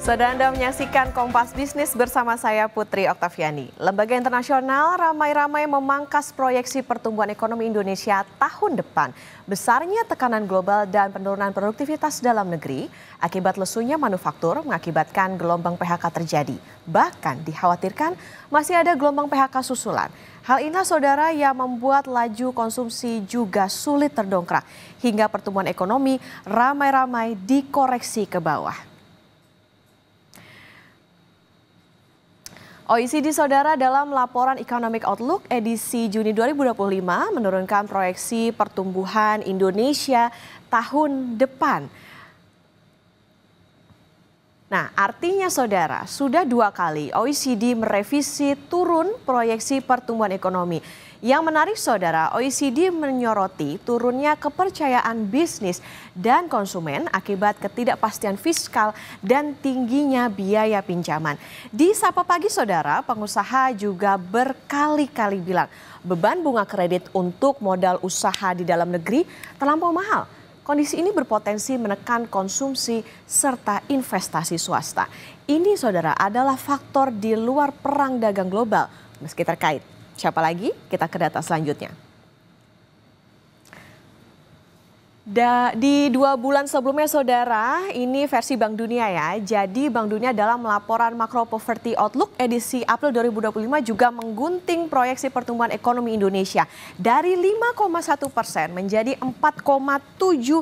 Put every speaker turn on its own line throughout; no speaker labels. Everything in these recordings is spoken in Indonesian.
Saudara Anda menyaksikan Kompas Bisnis bersama saya Putri Oktaviani. Lembaga internasional ramai-ramai memangkas proyeksi pertumbuhan ekonomi Indonesia tahun depan. Besarnya tekanan global dan penurunan produktivitas dalam negeri akibat lesunya manufaktur mengakibatkan gelombang PHK terjadi. Bahkan dikhawatirkan masih ada gelombang PHK susulan. Hal inilah saudara yang membuat laju konsumsi juga sulit terdongkrak hingga pertumbuhan ekonomi ramai-ramai dikoreksi ke bawah. OECD saudara dalam laporan Economic Outlook edisi Juni 2025 menurunkan proyeksi pertumbuhan Indonesia tahun depan. Nah, artinya saudara, sudah 2 kali OECD merevisi turun proyeksi pertumbuhan ekonomi. Yang menarik saudara, OECD menyoroti turunnya kepercayaan bisnis dan konsumen akibat ketidakpastian fiskal dan tingginya biaya pinjaman. Di Sapa Pagi saudara, pengusaha juga berkali-kali bilang beban bunga kredit untuk modal usaha di dalam negeri terlampau mahal. Kondisi ini berpotensi menekan konsumsi serta investasi swasta. Ini saudara adalah faktor di luar perang dagang global meski terkait. Siapa lagi? Kita ke data selanjutnya. Di 2 bulan sebelumnya saudara, ini versi Bank Dunia ya. Jadi Bank Dunia dalam laporan Macro Poverty Outlook edisi April 2025 juga menggunting proyeksi pertumbuhan ekonomi Indonesia dari 5,1% menjadi 4,7%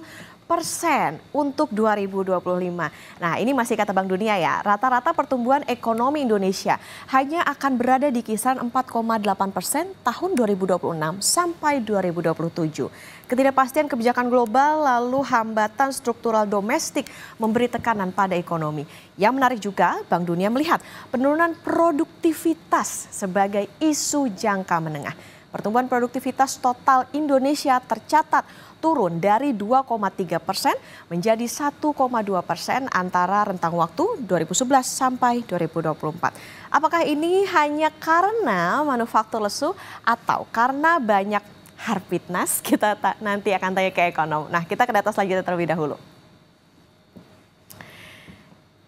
untuk 2025. Nah, ini masih kata Bank Dunia ya. Rata-rata pertumbuhan ekonomi Indonesia hanya akan berada di kisaran 4,8% tahun 2026 sampai 2027. Ketidakpastian kebijakan global lalu hambatan struktural domestik memberi tekanan pada ekonomi. Yang menarik juga, Bank Dunia melihat penurunan produktivitas sebagai isu jangka menengah. Pertumbuhan produktivitas total Indonesia tercatat turun dari 2,3% menjadi 1,2% antara rentang waktu 2011 sampai 2024. Apakah ini hanya karena manufaktur lesu atau karena banyak Harpitnas? Kita nanti akan tanya ke ekonom. Nah, kita ke data selanjutnya terlebih dahulu.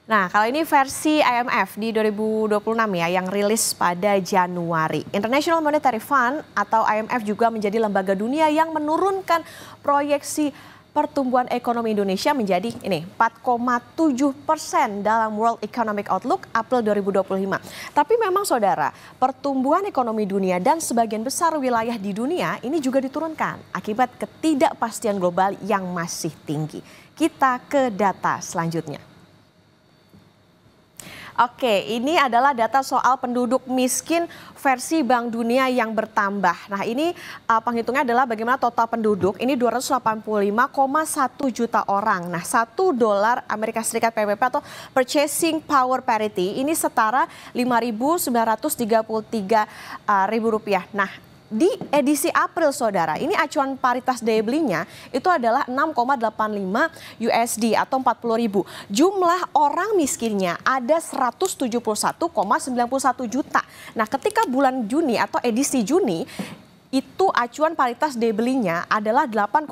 Nah, kalau ini versi IMF di 2026 ya yang rilis pada Januari. International Monetary Fund atau IMF juga menjadi lembaga dunia yang menurunkan proyeksi pertumbuhan ekonomi Indonesia menjadi ini 4,7% dalam World Economic Outlook April 2025. Tapi memang saudara, pertumbuhan ekonomi dunia dan sebagian besar wilayah di dunia ini juga diturunkan akibat ketidakpastian global yang masih tinggi. Kita ke data selanjutnya. Oke, ini adalah data soal penduduk miskin versi Bank Dunia yang bertambah. Nah, ini penghitungnya adalah bagaimana total penduduk. Ini 285,1 juta orang. Nah, $1 Amerika Serikat PPP atau Purchasing Power Parity ini setara Rp5.933.000. Nah, di edisi April saudara, ini acuan paritas daya belinya itu adalah 6,85 USD atau 40.000. Jumlah orang miskinnya ada 171,91 juta. Nah, ketika bulan Juni atau edisi Juni itu acuan paritas daya belinya adalah $8,3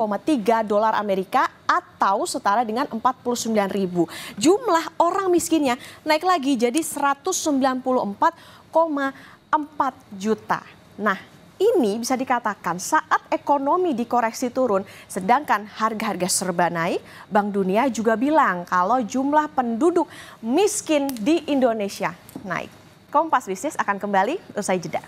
Amerika atau setara dengan 49.000. Jumlah orang miskinnya naik lagi jadi 194,4 juta. Nah, ini bisa dikatakan saat ekonomi dikoreksi turun, sedangkan harga-harga serba naik, Bank Dunia juga bilang kalau jumlah penduduk miskin di Indonesia naik. Kompas Bisnis akan kembali usai jeda.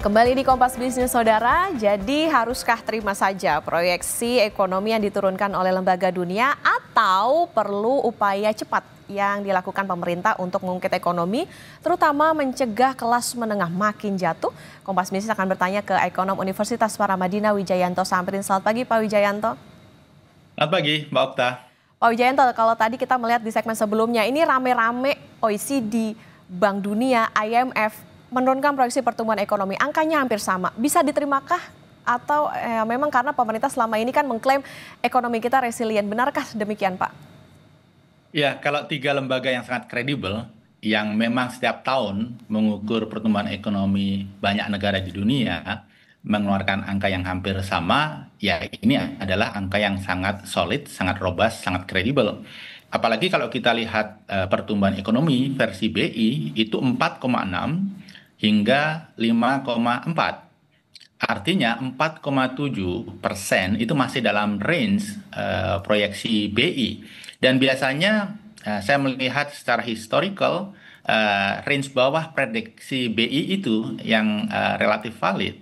Kembali di Kompas Bisnis saudara, jadi haruskah terima saja proyeksi ekonomi yang diturunkan oleh lembaga dunia atau perlu upaya cepat yang dilakukan pemerintah untuk mengungkit ekonomi, terutama mencegah kelas menengah makin jatuh? Kompas Bisnis akan bertanya ke ekonom Universitas Paramadina Wijayanto Samprin. Selamat pagi Pak Wijayanto.
Selamat pagi Mbak Okta.
Pak Wijayanto, kalau tadi kita melihat di segmen sebelumnya, ini rame-rame OECD, Bank Dunia, IMF, menurunkan proyeksi pertumbuhan ekonomi, angkanya hampir sama. Bisa diterimakah atau memang karena pemerintah selama ini kan mengklaim ekonomi kita resilient. Benarkah demikian, Pak?
Ya, kalau tiga lembaga yang sangat kredibel, yang memang setiap tahun mengukur pertumbuhan ekonomi banyak negara di dunia, mengeluarkan angka yang hampir sama, ya ini adalah angka yang sangat solid, sangat robust, sangat kredibel. Apalagi kalau kita lihat pertumbuhan ekonomi versi BI itu 4,6 hingga 5,4. Artinya 4,7% itu masih dalam range proyeksi BI. Dan biasanya saya melihat secara historical range bawah prediksi BI itu yang relatif valid.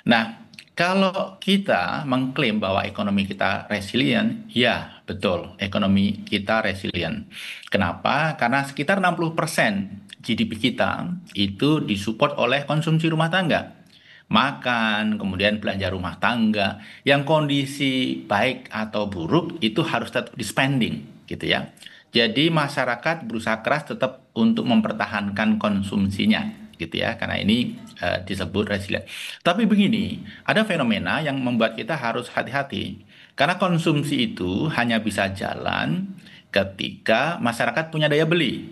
Nah, kalau kita mengklaim bahwa ekonomi kita resilient, ya betul, ekonomi kita resilient. Kenapa? Karena sekitar 60% GDP kita itu disupport oleh konsumsi rumah tangga, makan, kemudian belanja rumah tangga, yang kondisi baik atau buruk itu harus tetap di spending, gitu ya. Jadi masyarakat berusaha keras tetap untuk mempertahankan konsumsinya, gitu ya, karena ini disebut resilient. Tapi begini, ada fenomena yang membuat kita harus hati-hati, karena konsumsi itu hanya bisa jalan ketika masyarakat punya daya beli.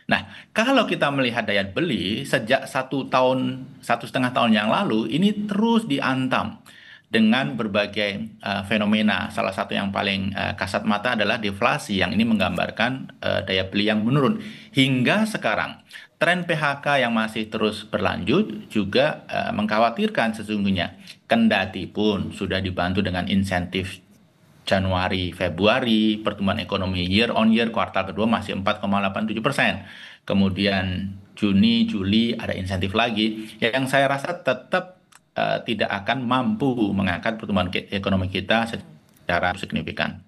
Nah, kalau kita melihat daya beli sejak 1 tahun, 1,5 tahun yang lalu, ini terus diantam dengan berbagai fenomena. Salah satu yang paling kasat mata adalah deflasi, yang ini menggambarkan daya beli yang menurun. Hingga sekarang, tren PHK yang masih terus berlanjut juga mengkhawatirkan sesungguhnya. Kendati pun sudah dibantu dengan insentif Januari, Februari, pertumbuhan ekonomi year on year kuartal kedua masih 4,87%. Kemudian Juni, Juli ada insentif lagi, yang saya rasa tetap tidak akan mampu mengangkat pertumbuhan ekonomi kita secara signifikan.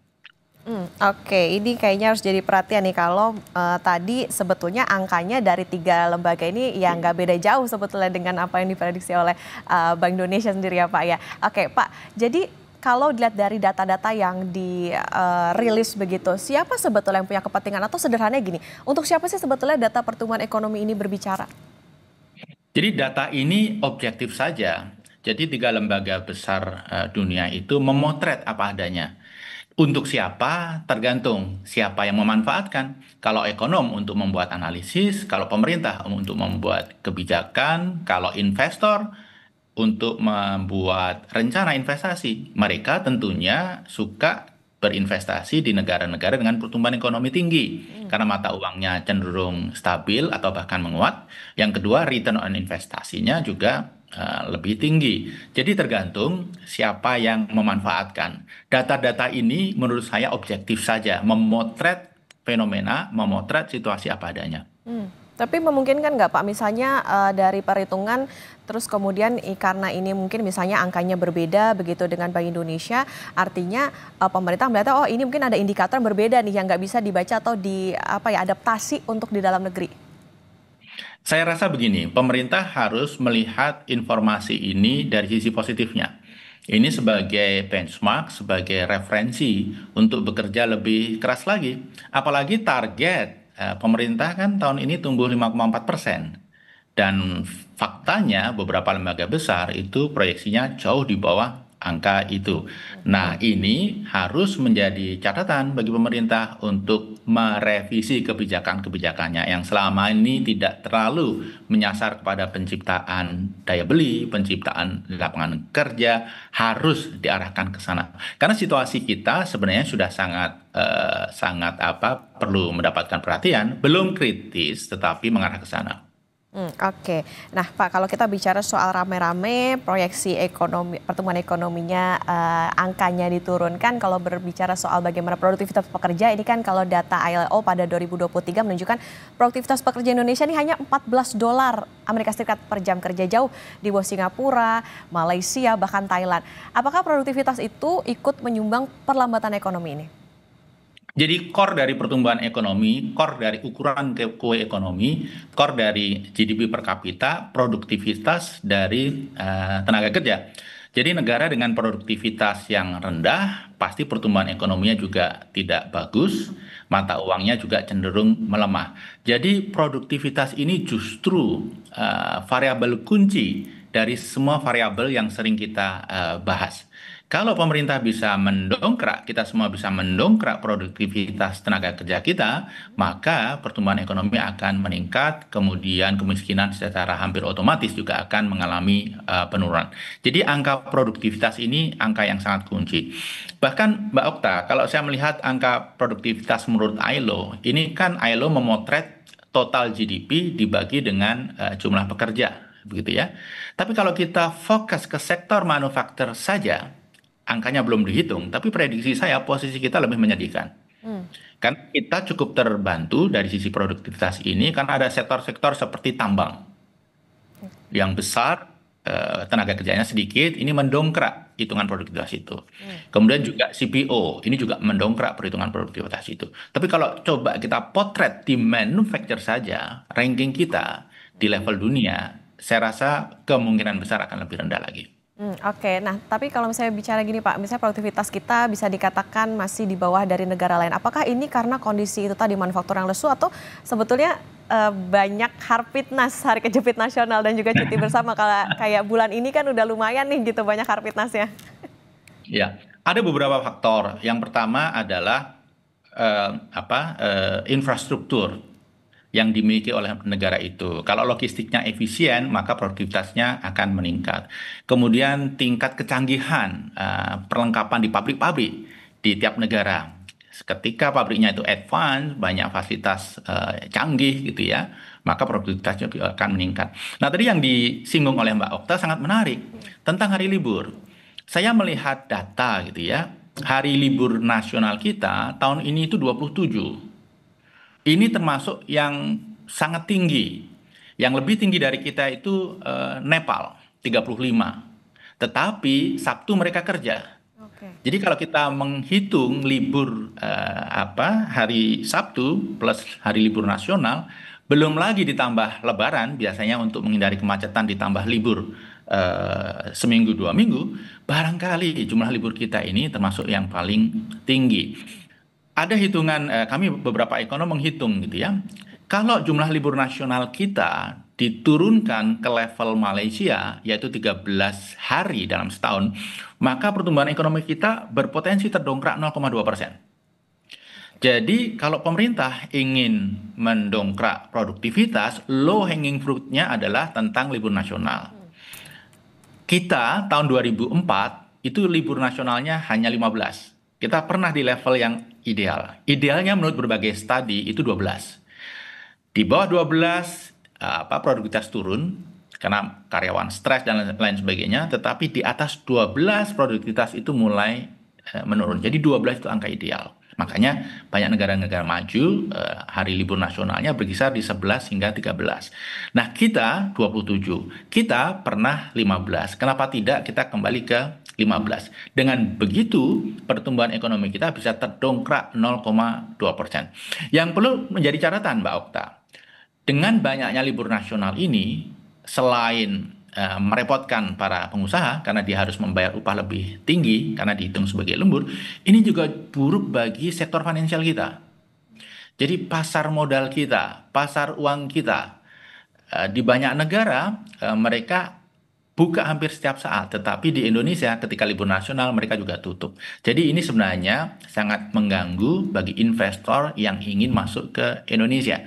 Oke, ini kayaknya harus jadi perhatian nih kalau tadi sebetulnya angkanya dari tiga lembaga ini ya nggak beda jauh sebetulnya dengan apa yang diprediksi oleh Bank Indonesia sendiri ya Pak ya. Oke Pak, jadi kalau dilihat dari data-data yang dirilis begitu, siapa sebetulnya yang punya kepentingan atau sederhananya gini, untuk siapa sih sebetulnya data pertumbuhan ekonomi ini berbicara?
Jadi data ini objektif saja. Jadi tiga lembaga besar dunia itu memotret apa adanya. Untuk siapa tergantung siapa yang memanfaatkan. Kalau ekonom untuk membuat analisis, kalau pemerintah untuk membuat kebijakan, kalau investor untuk membuat rencana investasi. Mereka tentunya suka berinvestasi di negara-negara dengan pertumbuhan ekonomi tinggi karena mata uangnya cenderung stabil atau bahkan menguat. Yang kedua, return on investasinya juga lebih tinggi. Jadi tergantung siapa yang memanfaatkan. Data-data ini menurut saya objektif saja, memotret fenomena, memotret situasi apa adanya.
Tapi memungkinkan nggak Pak, misalnya dari perhitungan, terus kemudian karena ini mungkin misalnya angkanya berbeda begitu dengan Bank Indonesia, artinya pemerintah melihat oh ini mungkin ada indikator yang berbeda nih yang nggak bisa dibaca atau adaptasi untuk di dalam negeri.
Saya rasa begini, pemerintah harus melihat informasi ini dari sisi positifnya. Ini sebagai benchmark, sebagai referensi untuk bekerja lebih keras lagi. Apalagi target pemerintah kan tahun ini tumbuh 5,4%. Dan faktanya beberapa lembaga besar itu proyeksinya jauh di bawah angka itu. Nah, ini harus menjadi catatan bagi pemerintah untuk merevisi kebijakan-kebijakannya yang selama ini tidak terlalu menyasar kepada penciptaan daya beli, penciptaan lapangan kerja, harus diarahkan ke sana. Karena situasi kita sebenarnya sudah sangat perlu mendapatkan perhatian, belum kritis tetapi mengarah ke sana.
Oke. Nah Pak, kalau kita bicara soal rame-rame proyeksi ekonomi, pertumbuhan ekonominya angkanya diturunkan, kalau berbicara soal bagaimana produktivitas pekerja, ini kan kalau data ILO pada 2023 menunjukkan produktivitas pekerja Indonesia ini hanya $14 Amerika Serikat per jam kerja, jauh di bawah Singapura, Malaysia, bahkan Thailand. Apakah produktivitas itu ikut menyumbang perlambatan ekonomi ini?
Jadi core dari pertumbuhan ekonomi, core dari ukuran kue ekonomi, core dari GDP per kapita, produktivitas dari tenaga kerja. Jadi negara dengan produktivitas yang rendah, pasti pertumbuhan ekonominya juga tidak bagus, mata uangnya juga cenderung melemah. Jadi produktivitas ini justru variabel kunci dari semua variabel yang sering kita bahas. Kalau pemerintah bisa mendongkrak, kita semua bisa mendongkrak produktivitas tenaga kerja kita, maka pertumbuhan ekonomi akan meningkat, kemudian kemiskinan secara hampir otomatis juga akan mengalami penurunan. Jadi angka produktivitas ini angka yang sangat kunci. Bahkan Mbak Okta, kalau saya melihat angka produktivitas menurut ILO, ini kan ILO memotret total GDP dibagi dengan jumlah pekerja, begitu ya. Tapi kalau kita fokus ke sektor manufaktur saja, angkanya belum dihitung, tapi prediksi saya posisi kita lebih menyedihkan.
Hmm.
Karena kita cukup terbantu dari sisi produktivitas ini karena ada sektor-sektor seperti tambang yang besar, tenaga kerjanya sedikit, ini mendongkrak hitungan produktivitas itu. Kemudian juga CPO, ini juga mendongkrak perhitungan produktivitas itu. Tapi kalau coba kita potret di manufacture saja, ranking kita di level dunia, saya rasa kemungkinan besar akan lebih rendah lagi.
Oke, nah tapi kalau misalnya bicara gini Pak, misalnya produktivitas kita bisa dikatakan masih di bawah dari negara lain. Apakah ini karena kondisi itu tadi manufaktur yang lesu atau sebetulnya banyak Harpitnas, Hari Kejepit Nasional dan juga cuti bersama kalau kayak bulan ini kan udah lumayan nih gitu banyak Harpitnasnya.
Ya, ada beberapa faktor. Yang pertama adalah infrastruktur yang dimiliki oleh negara itu. Kalau logistiknya efisien, maka produktivitasnya akan meningkat. Kemudian tingkat kecanggihan perlengkapan di pabrik-pabrik di tiap negara. Ketika pabriknya itu advance, banyak fasilitas canggih gitu ya, maka produktivitasnya juga akan meningkat. Nah, tadi yang disinggung oleh Mbak Okta sangat menarik tentang hari libur. Saya melihat data gitu ya, hari libur nasional kita tahun ini itu 27. Ini termasuk yang sangat tinggi. Yang lebih tinggi dari kita itu Nepal, 35. Tetapi Sabtu mereka kerja.
Oke.
Jadi kalau kita menghitung libur hari Sabtu plus hari libur nasional, belum lagi ditambah Lebaran, biasanya untuk menghindari kemacetan ditambah libur seminggu 2 minggu, barangkali jumlah libur kita ini termasuk yang paling tinggi. Ada hitungan, kami beberapa ekonom menghitung gitu ya. Kalau jumlah libur nasional kita diturunkan ke level Malaysia, yaitu 13 hari dalam setahun, maka pertumbuhan ekonomi kita berpotensi terdongkrak 0,2%. Jadi kalau pemerintah ingin mendongkrak produktivitas, low hanging fruit-nya adalah tentang libur nasional. Kita tahun 2004 itu libur nasionalnya hanya 15. Kita pernah di level yang ideal. Idealnya menurut berbagai studi itu 12. Di bawah 12 produktivitas turun karena karyawan stres dan lain sebagainya, tetapi di atas 12 produktivitas itu mulai menurun. Jadi 12 itu angka ideal. Makanya banyak negara-negara maju hari libur nasionalnya berkisar di 11 hingga 13. Nah, kita 27. Kita pernah 15. Kenapa tidak kita kembali ke 15? Dengan begitu pertumbuhan ekonomi kita bisa terdongkrak 0,2%. Yang perlu menjadi catatan Mbak Okta, dengan banyaknya libur nasional ini, selain merepotkan para pengusaha karena dia harus membayar upah lebih tinggi karena dihitung sebagai lembur, ini juga buruk bagi sektor finansial kita. Jadi pasar modal kita, pasar uang kita, di banyak negara mereka buka hampir setiap saat, tetapi di Indonesia ketika libur nasional mereka juga tutup. Jadi ini sebenarnya sangat mengganggu bagi investor yang ingin masuk ke Indonesia.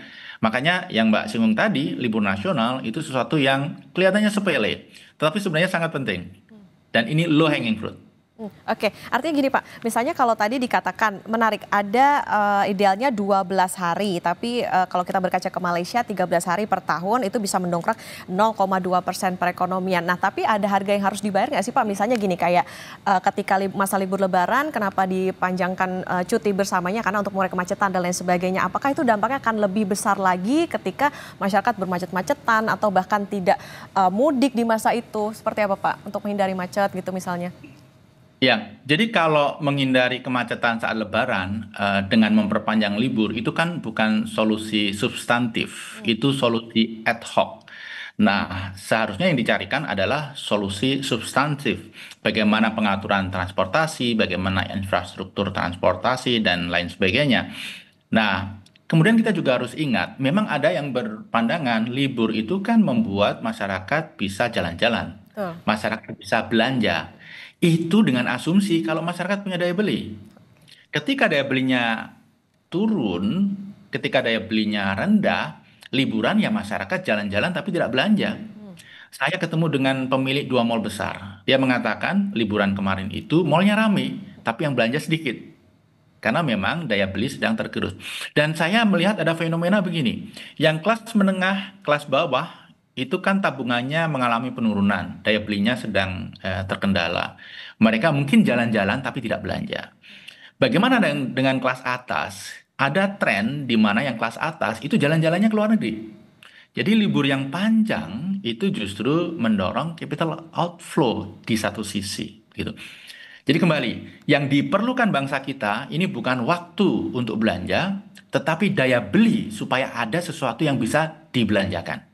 Makanya yang Mbak singgung tadi, libur nasional itu sesuatu yang kelihatannya sepele, tetapi sebenarnya sangat penting. Dan ini low hanging fruit.
Oke, artinya gini Pak, misalnya kalau tadi dikatakan menarik ada idealnya 12 hari, tapi kalau kita berkaca ke Malaysia 13 hari per tahun itu bisa mendongkrak 0,2% perekonomian. Nah tapi ada harga yang harus dibayar nggak sih Pak? Misalnya gini kayak ketika masa libur lebaran kenapa dipanjangkan cuti bersamanya karena untuk mengurai kemacetan dan lain sebagainya. Apakah itu dampaknya akan lebih besar lagi ketika masyarakat bermacet-macetan atau bahkan tidak mudik di masa itu? Seperti apa Pak untuk menghindari macet gitu misalnya?
Ya, jadi kalau menghindari kemacetan saat Lebaran dengan memperpanjang libur itu kan bukan solusi substantif, itu solusi ad hoc. Nah, seharusnya yang dicarikan adalah solusi substantif. Bagaimana pengaturan transportasi, bagaimana infrastruktur transportasi, dan lain sebagainya. Nah, Kemudian kita juga harus ingat, memang ada yang berpandangan libur itu kan membuat masyarakat bisa jalan-jalan,
Betul.
masyarakat bisa belanja. Itu dengan asumsi kalau masyarakat punya daya beli. Ketika daya belinya turun, ketika daya belinya rendah, liburan ya masyarakat jalan-jalan tapi tidak belanja.
Hmm.
Saya ketemu dengan pemilik dua mall besar. Dia mengatakan liburan kemarin itu mallnya ramai, tapi yang belanja sedikit. Karena memang daya beli sedang tergerus. Dan saya melihat ada fenomena begini. Yang kelas menengah, kelas bawah, itu kan tabungannya mengalami penurunan. Daya belinya sedang terkendala. Mereka mungkin jalan-jalan tapi tidak belanja. Bagaimana dengan kelas atas? Ada tren di mana yang kelas atas itu jalan-jalannya ke luar negeri. Jadi libur yang panjang itu justru mendorong capital outflow di satu sisi, gitu. Jadi kembali, yang diperlukan bangsa kita ini bukan waktu untuk belanja, tetapi daya beli supaya ada sesuatu yang bisa dibelanjakan.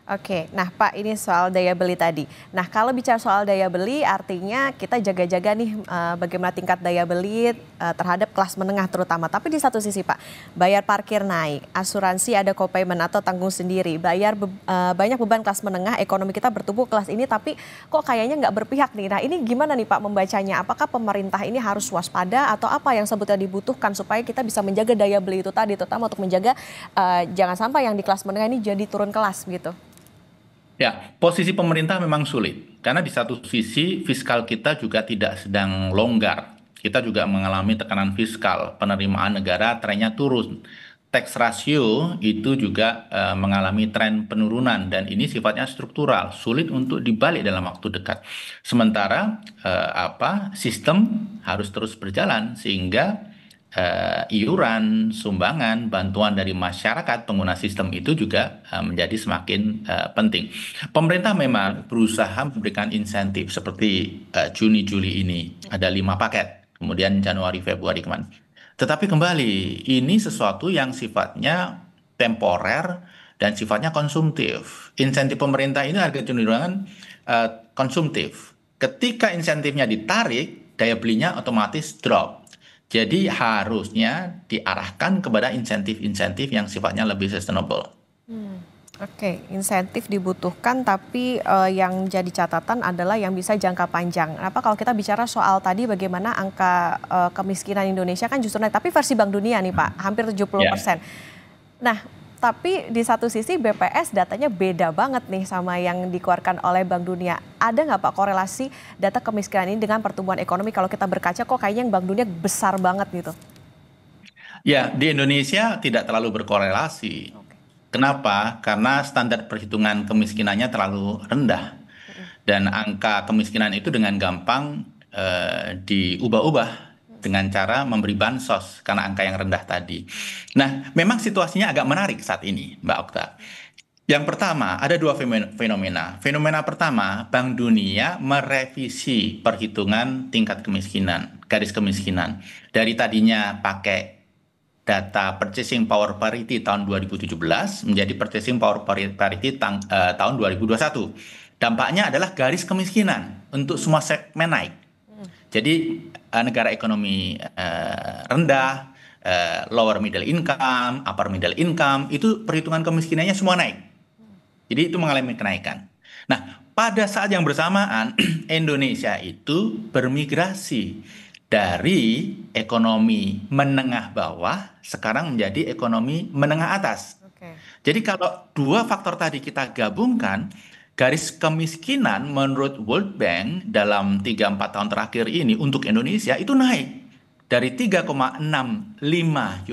Oke, nah Pak, ini soal daya beli tadi. Nah, kalau bicara soal daya beli, artinya kita jaga-jaga nih bagaimana tingkat daya beli terhadap kelas menengah terutama. Tapi di satu sisi Pak, bayar parkir naik, asuransi ada co-payment atau tanggung sendiri, banyak beban kelas menengah, ekonomi kita bertumbuh kelas ini, tapi kok kayaknya nggak berpihak nih. Nah, ini gimana nih Pak membacanya? Apakah pemerintah ini harus waspada atau apa yang sebetulnya dibutuhkan supaya kita bisa menjaga daya beli itu tadi, terutama untuk menjaga jangan sampai yang di kelas menengah ini jadi turun kelas gitu.
Ya, posisi pemerintah memang sulit karena di satu sisi fiskal kita juga tidak sedang longgar. Kita juga mengalami tekanan fiskal, penerimaan negara trennya turun. Tax ratio itu juga mengalami tren penurunan dan ini sifatnya struktural, sulit untuk dibalik dalam waktu dekat. Sementara sistem harus terus berjalan sehingga iuran, sumbangan, bantuan dari masyarakat pengguna sistem itu juga menjadi semakin penting. Pemerintah memang berusaha memberikan insentif seperti Juni-Juli ini ada 5 paket, kemudian Januari, Februari kemarin. Tetapi kembali, ini sesuatu yang sifatnya temporer dan sifatnya konsumtif. Insentif pemerintah ini harga cenderungan konsumtif. Ketika insentifnya ditarik, daya belinya otomatis drop. Jadi harusnya diarahkan kepada insentif-insentif yang sifatnya lebih sustainable.
Oke, insentif dibutuhkan tapi yang jadi catatan adalah yang bisa jangka panjang. Apa kalau kita bicara soal tadi bagaimana angka kemiskinan Indonesia kan justru naik, tapi versi Bank Dunia nih Pak, hampir 70%. Nah, tapi di satu sisi BPS datanya beda banget nih sama yang dikeluarkan oleh Bank Dunia. Ada nggak Pak korelasi data kemiskinan ini dengan pertumbuhan ekonomi kalau kita berkaca kok kayaknya yang Bank Dunia besar banget gitu?
Ya, di Indonesia tidak terlalu berkorelasi. Kenapa? Karena standar perhitungan kemiskinannya terlalu rendah. Dan angka kemiskinan itu dengan gampang diubah-ubah dengan cara memberi bansos karena angka yang rendah tadi. Nah, memang situasinya agak menarik saat ini, Mbak Okta. Yang pertama, ada dua fenomena. Fenomena pertama, Bank Dunia merevisi perhitungan tingkat kemiskinan, garis kemiskinan. Dari tadinya pakai data purchasing power parity tahun 2017 menjadi purchasing power parity tahun 2021. Dampaknya adalah garis kemiskinan untuk semua segmen naik. Jadi negara ekonomi rendah, lower middle income, upper middle income, itu perhitungan kemiskinannya semua naik. Jadi itu mengalami kenaikan. Nah, pada saat yang bersamaan Indonesia itu bermigrasi dari ekonomi menengah bawah sekarang menjadi ekonomi menengah atas. Jadi kalau dua faktor tadi kita gabungkan, garis kemiskinan menurut World Bank dalam 3-4 tahun terakhir ini untuk Indonesia itu naik dari 3,65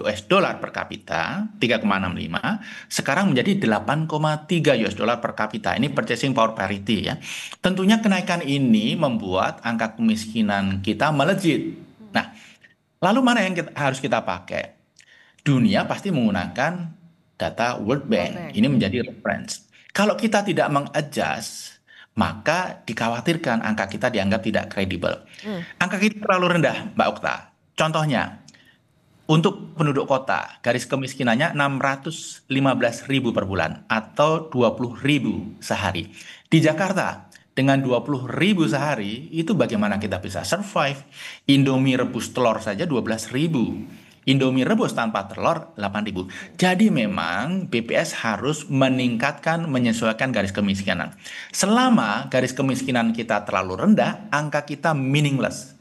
US dollar per kapita, 3,65, sekarang menjadi 8,3 US dollar per kapita. Ini purchasing power parity ya. Tentunya kenaikan ini membuat angka kemiskinan kita melejit. Nah, lalu mana yang harus kita pakai? Dunia pasti menggunakan data World Bank. Ini menjadi reference. Kalau kita tidak mengadjust, maka dikhawatirkan angka kita dianggap tidak kredibel. Angka kita terlalu rendah, Mbak Okta. Contohnya, untuk penduduk kota, garis kemiskinannya 615.000 per bulan atau 20.000 sehari. Di Jakarta, dengan 20.000 sehari, itu bagaimana kita bisa survive? Indomie rebus telur saja 12.000. Indomie rebus tanpa telur 8.000. Jadi memang BPS harus meningkatkan, menyesuaikan garis kemiskinan. Selama garis kemiskinan kita terlalu rendah, angka kita meaningless.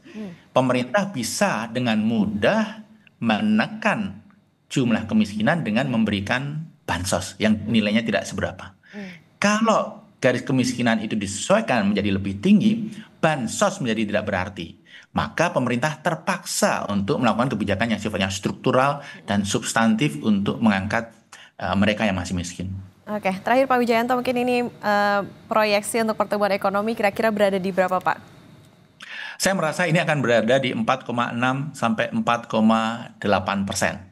Pemerintah bisa dengan mudah menekan jumlah kemiskinan dengan memberikan bansos yang nilainya tidak seberapa. Kalau garis kemiskinan itu disesuaikan menjadi lebih tinggi, bansos menjadi tidak berarti. Maka pemerintah terpaksa untuk melakukan kebijakan yang sifatnya struktural dan substantif untuk mengangkat mereka yang masih miskin.
Oke, terakhir Pak Wijayanto, mungkin ini proyeksi untuk pertumbuhan ekonomi kira-kira berada di berapa, Pak?
Saya merasa ini akan berada di 4,6 sampai 4,8%.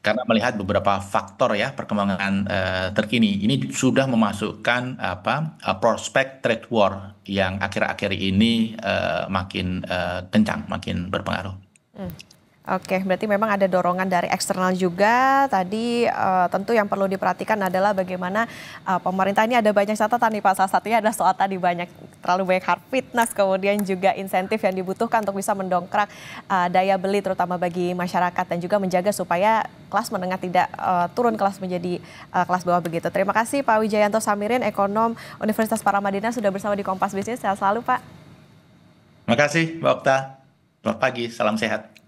Karena melihat beberapa faktor ya perkembangan terkini, ini sudah memasukkan prospek trade war yang akhir-akhir ini makin kencang, makin berpengaruh.
Oke, berarti memang ada dorongan dari eksternal juga. Tadi tentu yang perlu diperhatikan adalah bagaimana pemerintah ini ada banyak catatan nih Pak. Salah satunya adalah soal tadi terlalu banyak hard fitness, kemudian juga insentif yang dibutuhkan untuk bisa mendongkrak daya beli terutama bagi masyarakat dan juga menjaga supaya kelas menengah tidak turun kelas menjadi kelas bawah begitu. Terima kasih Pak Wijayanto Samirin, ekonom Universitas Paramadina sudah bersama di Kompas Bisnis. Sehat selalu Pak.
Terima kasih Mbak Okta. Selamat pagi, salam sehat.